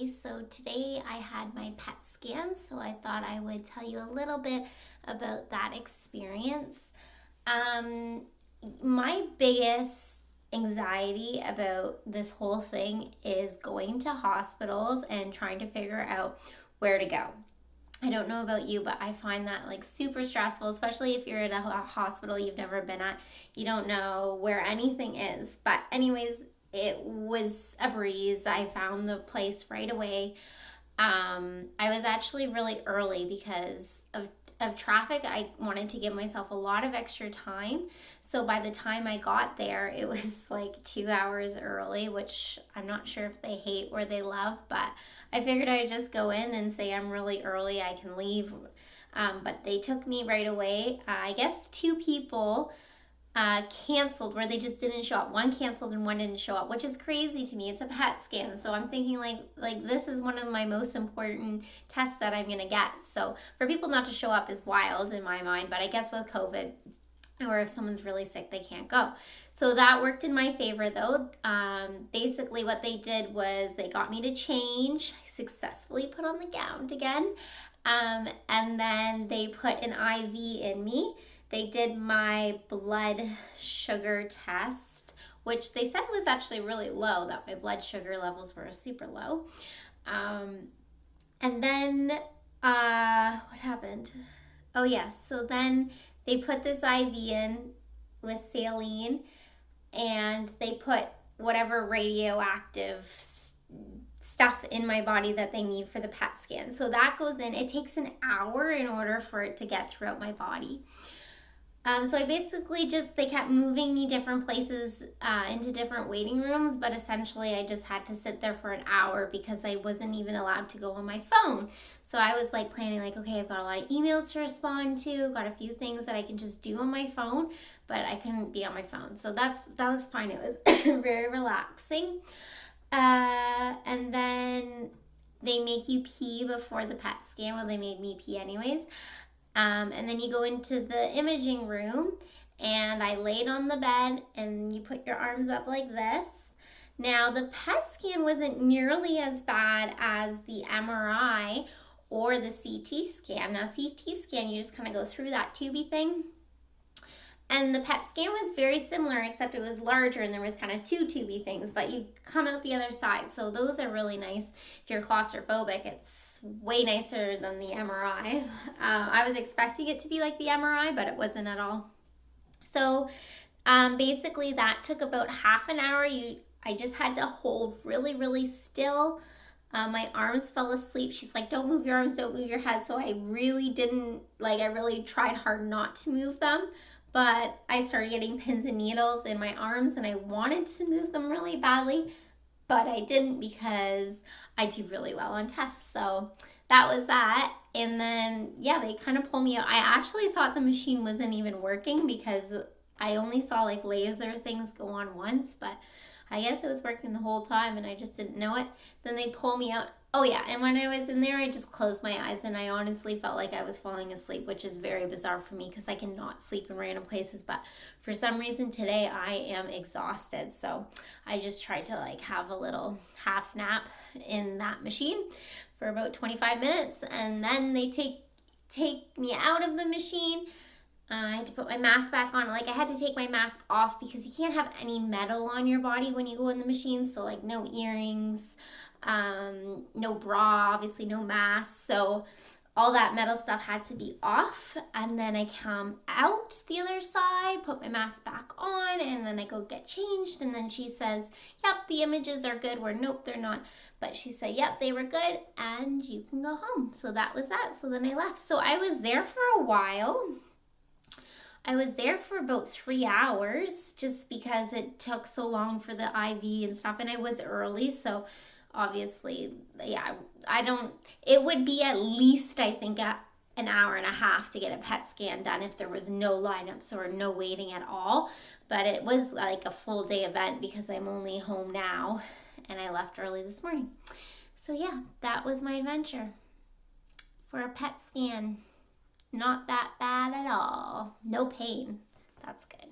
everybody. So today I had my PET scan, so I thought I would tell you a little bit about that experience. Um, my biggest anxiety about this whole thing is going to hospitals and trying to figure out where to go. I don't know about you, but I find that like super stressful, especially if you're at a hospital you've never been at. You don't know where anything is. But, anyways, it was a breeze. I found the place right away. I was actually really early because of traffic. I wanted to give myself a lot of extra time. So by the time I got there, it was like 2 hours early, which I'm not sure if they hate or they love, but I figured I'd just go in and say I'm really early, I can leave. But they took me right away. I guess two people canceled where they just didn't show up. One canceled and one didn't show up, which is crazy to me. It's a PET scan, so I'm thinking like this is one of my most important tests that I'm gonna get. So for people not to show up is wild in my mind, but I guess with COVID, or if someone's really sick, they can't go. So that worked in my favor though. Basically what they did was they got me to change. I successfully put on the gown again. And then they put an IV in me. They did my blood sugar test, which they said was actually really low, that my blood sugar levels were super low. And then what happened? Oh, yes. So then they put this IV in with saline, and they put whatever radioactive stuff in my body that they need for the PET scan. So that goes in. It takes an hour in order for it to get throughout my body. So I basically they kept moving me different places into different waiting rooms, but essentially I just had to sit there for an hour because I wasn't even allowed to go on my phone. So I was like planning okay, I've got a lot of emails to respond to, got a few things that I can just do on my phone, but I couldn't be on my phone. So that was fine. It was very relaxing. And then they make you pee before the PET scan. Well, they made me pee anyways. And then you go into the imaging room, and I laid on the bed, and you put your arms up like this. Now, the PET scan wasn't nearly as bad as the MRI or the CT scan. Now, CT scan, you just kind of go through that tubey thing. And the PET scan was very similar, except it was larger and there was kind of two tubey things, but you come out the other side. So those are really nice. If you're claustrophobic, it's way nicer than the MRI. I was expecting it to be like the MRI, but it wasn't at all. So basically that took about half an hour. I just had to hold really, really still. My arms fell asleep. She's like, don't move your arms, don't move your head. So I really didn't, I really tried hard not to move them. But I started getting pins and needles in my arms, and I wanted to move them really badly, but I didn't because I do really well on tests. So that was that. And then, yeah, they kind of pulled me out. I actually thought the machine wasn't even working because I only saw laser things go on once, but I guess it was working the whole time and I just didn't know it. Then they pull me out. Oh yeah, and when I was in there, I just closed my eyes and I honestly felt like I was falling asleep, which is very bizarre for me because I cannot sleep in random places. But for some reason today, I am exhausted. So I just tried to have a little half nap in that machine for about 25 minutes. And then they take me out of the machine. I had to put my mask back on. I had to take my mask off because you can't have any metal on your body when you go in the machine. So no earrings, no bra, obviously no mask. So all that metal stuff had to be off. And then I come out the other side, put my mask back on, and then I go get changed. And then she says, yep, the images are good. Nope, they're not. But she said, yep, they were good, and you can go home. So that was that. So then I left. So I was there for a while. I was there for about 3 hours just because it took so long for the IV and stuff, and I was early, so obviously, yeah, it would be at least, I think, an hour and a half to get a PET scan done if there was no lineups or no waiting at all, but it was a full day event because I'm only home now, and I left early this morning. So yeah, that was my adventure for a PET scan. Not that bad at all. No pain. That's good.